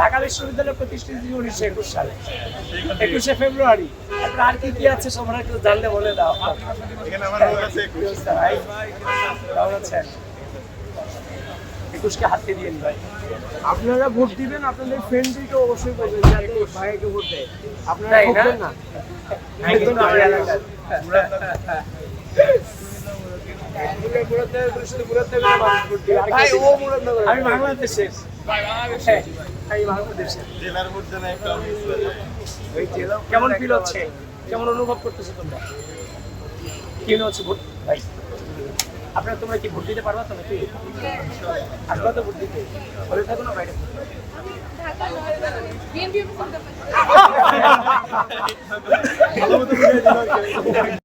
ঢাকা বিশ্ববিদ্যালয় প্রতিষ্ঠিত 1921 সালে 21শে ফেব্রুয়ারি। আর কি কি আছে সবার একটু জানলে বলে দাও। কেমন আছেন? 21কে হাতে দিয়ে ভাই। আপনারা ভোট দিবেন, আপনাদের ফ্রেন্ডদেরকে অবশ্যই বলবেন যাতে ভাইকে ভোট দেয়। আপনারা ঠকবেন না। আমি বাংলাদেশের কেমন ফিল হচ্ছে, কেমন অনুভব করতেছো তোমরা? কি মনে হচ্ছে ভোট ভাই? আপনারা তোমরা কি ভোট দিতে পারবা? তোমরা কি আসবা তো ভোট দিতে? বলে থাকো না বাইরে।